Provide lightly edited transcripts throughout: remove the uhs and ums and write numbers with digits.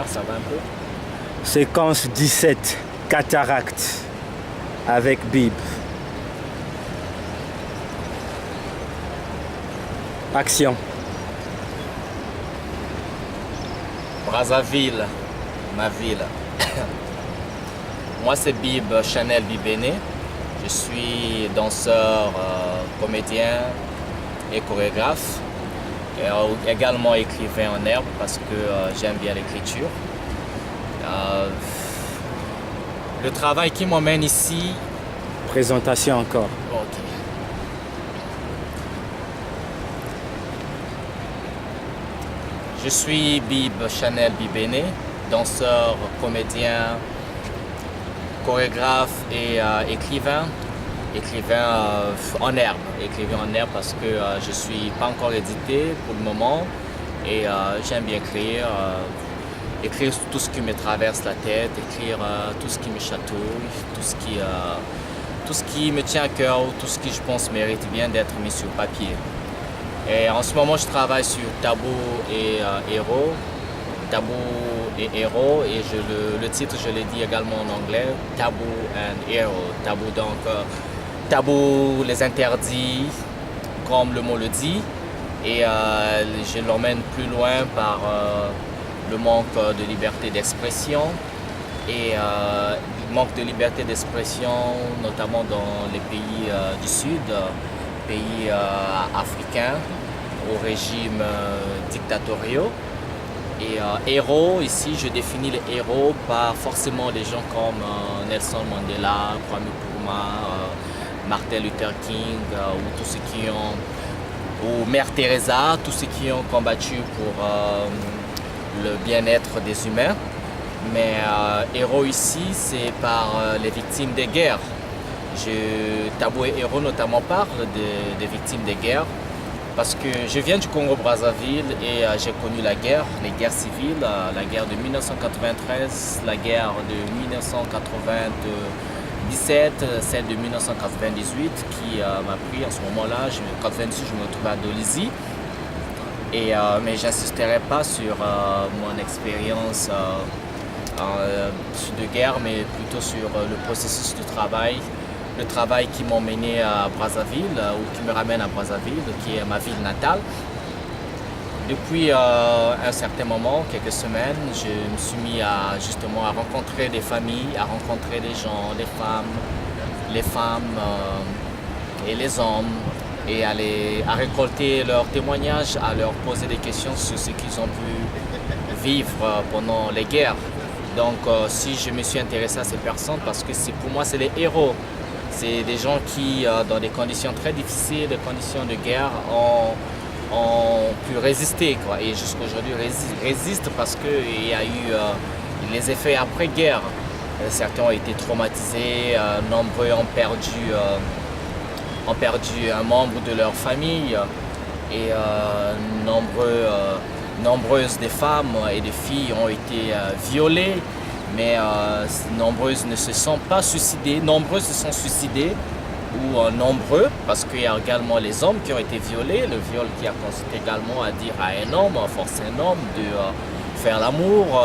Ça va un peu. Séquence 17, cataracte, avec Bib. Action. Brazzaville, ma ville. Moi, c'est Bib Chanel Bibéné. Je suis danseur, comédien et chorégraphe. Et également écrivain en herbe parce que j'aime bien l'écriture. Le travail qui m'emmène ici. Présentation encore. Ok. Je suis Bib Chanel Bibéné, danseur, comédien, chorégraphe et écrivain. Écrivain en herbe. Écrivain en herbe parce que je ne suis pas encore édité pour le moment et j'aime bien écrire. Écrire tout ce qui me traverse la tête, écrire tout ce qui me chatouille, tout ce qui me tient à cœur, tout ce qui je pense mérite bien d'être mis sur papier. Et en ce moment, je travaille sur Tabou et Héros. Tabou et Héros, et le titre, je l'ai dit également en anglais, Tabou and Hero. Tabou donc, tabou, les interdits, comme le mot le dit, et je l'emmène plus loin par le manque de liberté d'expression et manque de liberté d'expression notamment dans les pays du Sud, pays africains au régime dictatoriaux. Et héros, ici je définis les héros par forcément des gens comme Nelson Mandela, Kwame Nkrumah, Martin Luther King ou tous ceux qui ont, ou Mère Teresa, tous ceux qui ont combattu pour le bien-être des humains. Mais héros ici, c'est par les victimes des guerres. Tabou et Héros notamment parle des victimes des guerres parce que je viens du Congo-Brazzaville et j'ai connu la guerre, les guerres civiles, la guerre de 1993, la guerre de 1997, celle de 1998 qui m'a pris en ce moment-là. En 1998, je me retrouvais à Dolisie. Mais je n'insisterai pas sur mon expérience de guerre, mais plutôt sur le processus de travail. Le travail qui m'a mené à Brazzaville, ou qui me ramène à Brazzaville, qui est ma ville natale. Depuis un certain moment, quelques semaines, je me suis mis justement à rencontrer des familles, à rencontrer des gens, les femmes et les hommes, et à récolter leurs témoignages, à leur poser des questions sur ce qu'ils ont pu vivre pendant les guerres. Donc si je me suis intéressé à ces personnes, parce que pour moi c'est les héros. C'est des gens qui, dans des conditions très difficiles, des conditions de guerre, ont pu résister, quoi. Et jusqu'à aujourd'hui résistent parce qu'il y a eu les effets après-guerre. Certains ont été traumatisés, nombreux ont perdu un membre de leur famille et nombreuses des femmes et des filles ont été violées. Mais nombreuses ne se sont pas suicidées, nombreuses se sont suicidées ou nombreux, parce qu'il y a également les hommes qui ont été violés, le viol qui a consisté également à dire à un homme, à forcer un homme de faire l'amour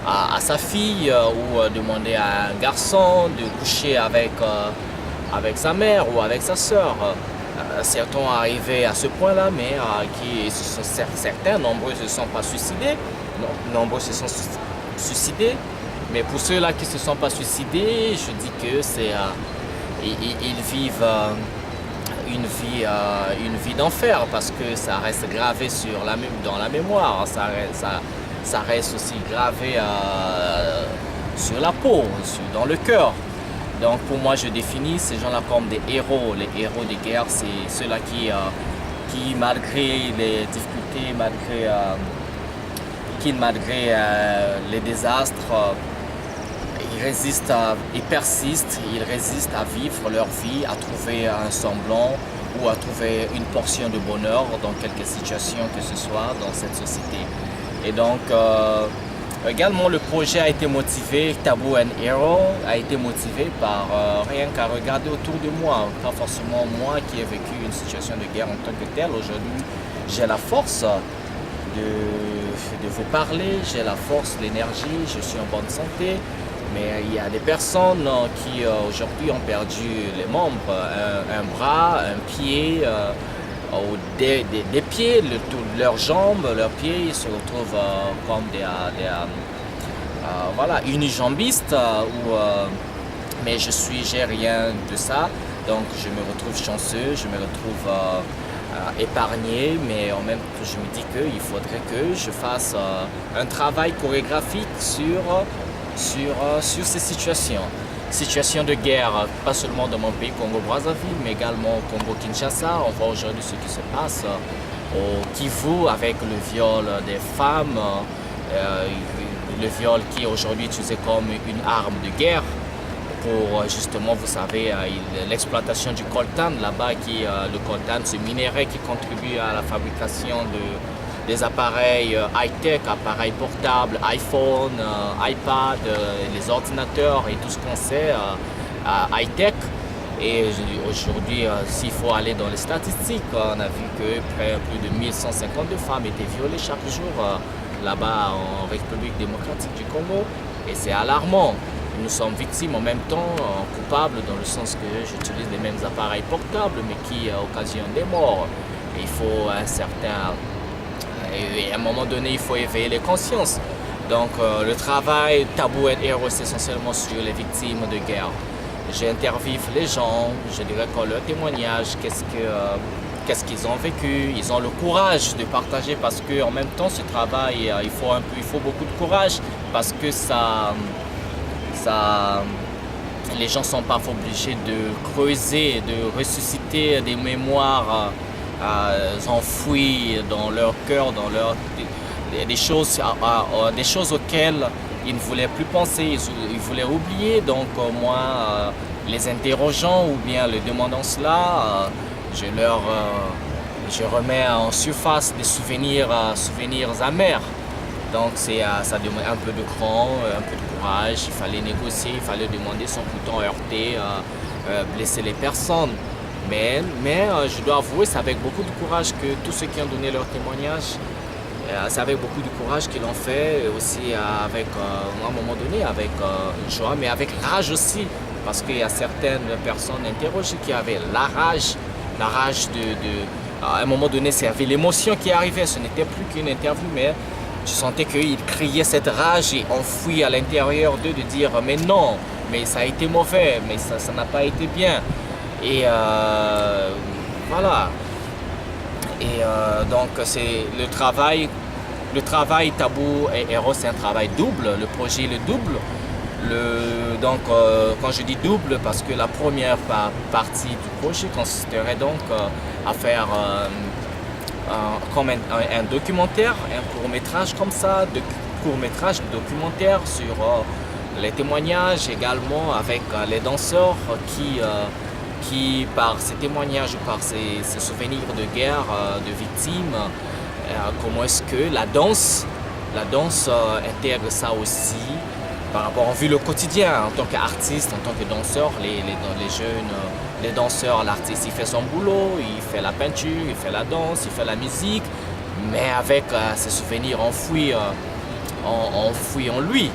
à sa fille ou demander à un garçon de coucher avec sa mère ou avec sa sœur. Certains sont arrivés à ce point-là, mais certains, nombreux ne se sont pas suicidés, nombreux se sont suicidés. Mais pour ceux-là qui ne se sont pas suicidés, je dis que ils vivent une vie d'enfer parce que ça reste gravé dans la mémoire, ça reste aussi gravé sur la peau, dans le cœur. Donc pour moi, je définis ces gens-là comme des héros. Les héros des guerres, c'est ceux-là qui malgré les difficultés, malgré les désastres, ils persistent, ils résistent à vivre leur vie, à trouver un semblant ou à trouver une portion de bonheur dans quelque situation que ce soit dans cette société. Et donc, également, le projet a été motivé, Tabou and Hero a été motivé par rien qu'à regarder autour de moi. Pas forcément moi qui ai vécu une situation de guerre en tant que telle. Aujourd'hui, j'ai la force de vous parler, j'ai la force, l'énergie, je suis en bonne santé. Mais il y a des personnes qui aujourd'hui ont perdu les membres, un bras, un pied, ou des pieds, leurs jambes, leurs pieds, ils se retrouvent comme voilà, unijambistes. Mais j'ai rien de ça, donc je me retrouve chanceux, je me retrouve épargné, mais en même temps je me dis qu'il faudrait que je fasse un travail chorégraphique sur ces situations. Situations de guerre, pas seulement dans mon pays Congo-Brazzaville, mais également au Congo-Kinshasa. On voit aujourd'hui ce qui se passe au Kivu avec le viol des femmes, le viol qui est aujourd'hui utilisé comme une arme de guerre pour justement, vous savez, l'exploitation du coltan là-bas, le coltan, ce minerai qui contribue à la fabrication des appareils high-tech, appareils portables, iPhone, iPad, les ordinateurs et tout ce qu'on sait high-tech. Et aujourd'hui, s'il faut aller dans les statistiques, on a vu que plus de 1152 femmes étaient violées chaque jour là-bas en République démocratique du Congo. Et c'est alarmant. Nous sommes victimes en même temps, coupables dans le sens que j'utilise les mêmes appareils portables mais qui occasionnent des morts. Et il faut et à un moment donné, il faut éveiller les consciences. Donc le travail Tabou and Héros, c'est essentiellement sur les victimes de guerre. J'interviewe les gens, je dirais que leur témoignage, qu'est-ce qu'ils ont vécu. Ils ont le courage de partager parce qu'en même temps, ce travail, il faut beaucoup de courage parce que les gens sont parfois obligés de creuser, de ressusciter des mémoires enfouies dans leur cœur, des choses auxquelles ils ne voulaient plus penser, ils voulaient oublier. Donc moi, les interrogeant ou bien les demandant cela, je remets en surface des souvenirs amers. Donc ça demande un peu de cran, un peu de courage, il fallait négocier, il fallait demander son couteau heurté, blesser les personnes. Mais je dois avouer, c'est avec beaucoup de courage que tous ceux qui ont donné leur témoignage, c'est avec beaucoup de courage qu'ils l'ont fait, aussi avec, à un moment donné, avec joie, mais avec rage aussi, parce qu'il y a certaines personnes interrogées qui avaient la rage à un moment donné, c'était l'émotion qui arrivait, ce n'était plus qu'une interview, mais je sentais qu'ils criaient cette rage et enfouie à l'intérieur d'eux de dire mais non, mais ça a été mauvais, mais ça n'a pas été bien. Et voilà. Et donc c'est le travail Tabou et Héros, c'est un travail double, le projet est le double. Donc quand je dis double, parce que la première partie du projet consisterait donc à faire comme un documentaire, un court-métrage comme ça, court-métrage documentaire sur les témoignages également avec les danseurs qui par ces témoignages ou par ces souvenirs de guerre, de victimes, comment est-ce que la danse intègre ça aussi par rapport, on vit le quotidien en tant qu'artiste, en tant que danseur, les jeunes, les danseurs, l'artiste il fait son boulot, il fait la peinture, il fait la danse, il fait la musique, mais avec ses souvenirs enfouis en lui.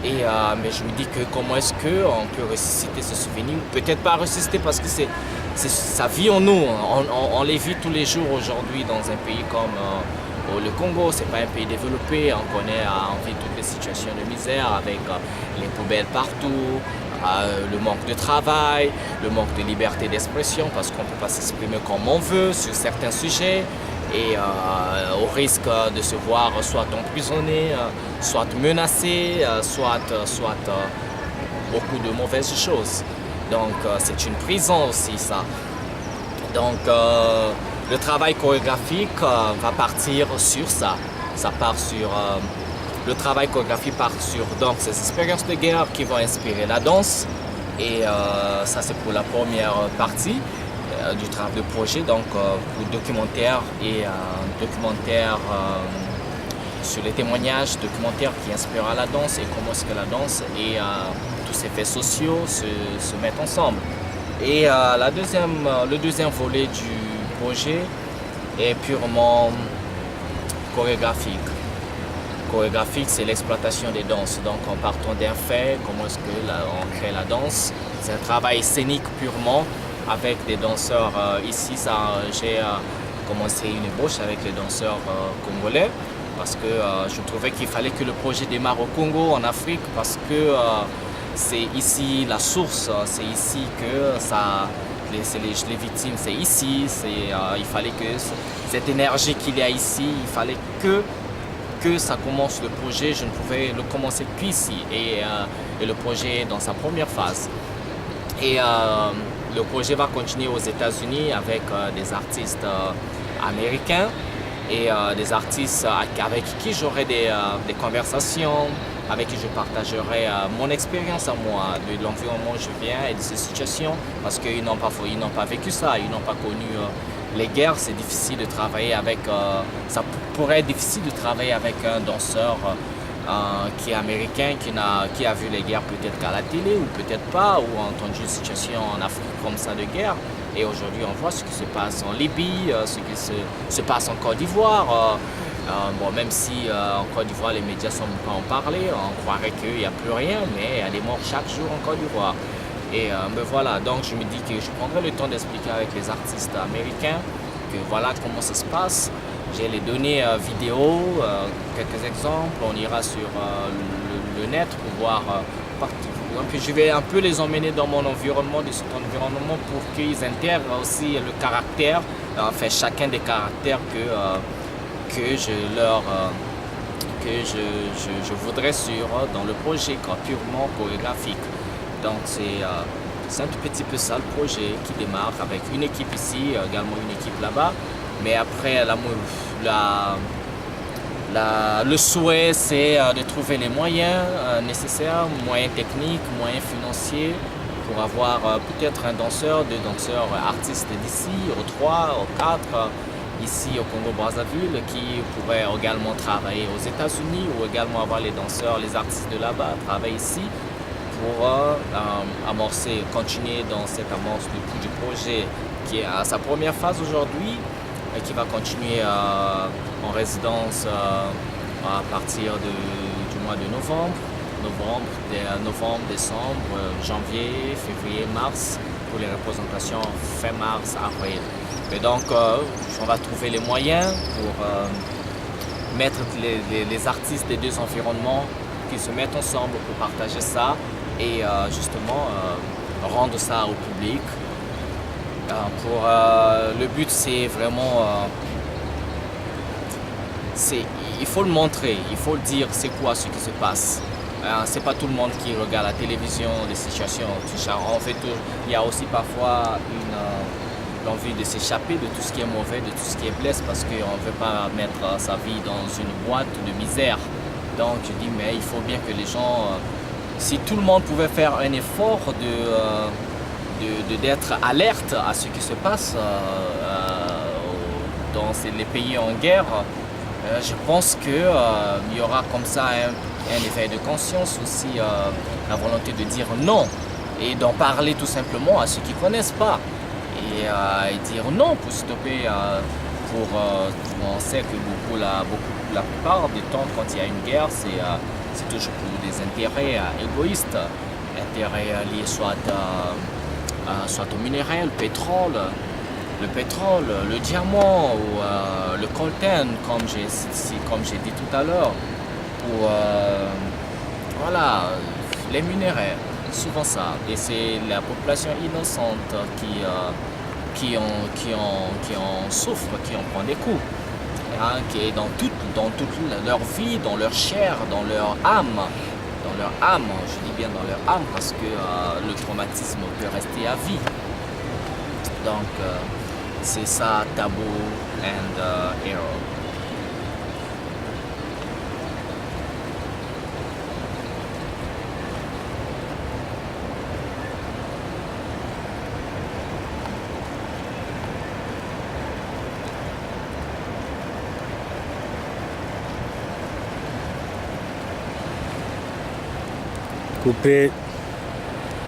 Et mais je me dis que comment est-ce qu'on peut ressusciter ce souvenir? Peut-être pas ressusciter parce que ça vit en nous, on les vit tous les jours aujourd'hui dans un pays comme le Congo. C'est pas un pays développé, on vit toutes les situations de misère avec les poubelles partout, le manque de travail, le manque de liberté d'expression parce qu'on ne peut pas s'exprimer comme on veut sur certains sujets. Et au risque de se voir soit emprisonné, soit menacé, soit beaucoup de mauvaises choses. Donc c'est une prison aussi ça. Donc le travail chorégraphique va partir sur ça. Ça part sur le travail chorégraphique part sur donc ces expériences de guerre qui vont inspirer la danse. Et ça c'est pour la première partie du travail de projet, donc pour documentaire et documentaire sur les témoignages, documentaire qui inspirera la danse et comment est-ce que la danse et tous ces faits sociaux se mettent ensemble. Et le deuxième volet du projet est purement chorégraphique. chorégraphique, c'est l'exploitation des danses. Donc en partant d'un fait, comment est-ce que on crée la danse. C'est un travail scénique purement avec des danseurs. Ici, j'ai commencé une ébauche avec les danseurs congolais parce que je trouvais qu'il fallait que le projet démarre au Congo, en Afrique, parce que c'est ici la source, c'est ici que les victimes, c'est ici. Il fallait que cette énergie qu'il y a ici, il fallait que ça commence le projet. Je ne pouvais le commencer qu'ici et le projet est dans sa première phase. Et le projet va continuer aux États-Unis avec des artistes américains et des artistes avec qui j'aurai des conversations, avec qui je partagerai mon expérience à moi, de l'environnement où je viens et de ces situations, parce qu'ils n'ont pas vécu ça, ils n'ont pas connu les guerres. C'est difficile de travailler avec, ça pourrait être difficile de travailler avec un danseur qui est américain, qui a vu les guerres peut-être qu'à la télé ou peut-être pas, ou a entendu une situation en Afrique comme ça de guerre. Et aujourd'hui, on voit ce qui se passe en Libye, ce qui se passe en Côte d'Ivoire. Même si en Côte d'Ivoire, les médias ne sont pas en parler, on croirait qu'il n'y a plus rien, mais il y a des morts chaque jour en Côte d'Ivoire. Et me voilà, donc je me dis que je prendrai le temps d'expliquer avec les artistes américains que voilà comment ça se passe. J'ai les données vidéo, quelques exemples, on ira sur le net pour voir partout. Donc je vais un peu les emmener dans mon environnement, de cet environnement, pour qu'ils intègrent aussi le caractère, enfin chacun des caractères que je voudrais sur dans le projet purement chorégraphique. Donc c'est un tout petit peu ça le projet qui démarre avec une équipe ici, également une équipe là-bas. Mais après le souhait, c'est de trouver les moyens nécessaires, moyens techniques, moyens financiers pour avoir peut-être un danseur, deux danseurs artistes d'ici, aux 3, aux 4, ici au Congo-Brazzaville, qui pourraient également travailler aux États-Unis ou également avoir les danseurs, les artistes de là-bas travailler ici pour continuer dans cette amorce du projet qui est à sa première phase aujourd'hui et qui va continuer en résidence à partir du mois de novembre, décembre, janvier, février, mars, pour les représentations fin mars, avril. Et donc, on va trouver les moyens pour mettre les artistes des deux environnements qui se mettent ensemble pour partager ça et justement rendre ça au public. Le but, c'est vraiment... il faut le montrer, il faut le dire, c'est quoi ce qui se passe. C'est pas tout le monde qui regarde la télévision, des situations, tout ça. Il y a aussi parfois l'envie de s'échapper de tout ce qui est mauvais, de tout ce qui est blesse, parce qu'on ne veut pas mettre sa vie dans une boîte de misère. Donc je dis, mais il faut bien que les gens, si tout le monde pouvait faire un effort d'être alerte à ce qui se passe dans les pays en guerre, je pense qu'il y aura comme ça un éveil de conscience aussi, la volonté de dire non et d'en parler tout simplement à ceux qui ne connaissent pas. Et dire non pour stopper, on sait que la plupart du temps quand il y a une guerre, c'est toujours pour des intérêts égoïstes, intérêts liés soit au minéral, le pétrole, le diamant ou le coltan, comme j'ai dit tout à l'heure, ou les minéraux. Souvent ça, et c'est la population innocente qui en souffre, qui en prend des coups, qui est dans toute leur vie, dans leur chair, dans leur âme, je dis bien dans leur âme parce que le traumatisme peut rester à vie. Donc c'est ça, Taboo and Hero. Coupé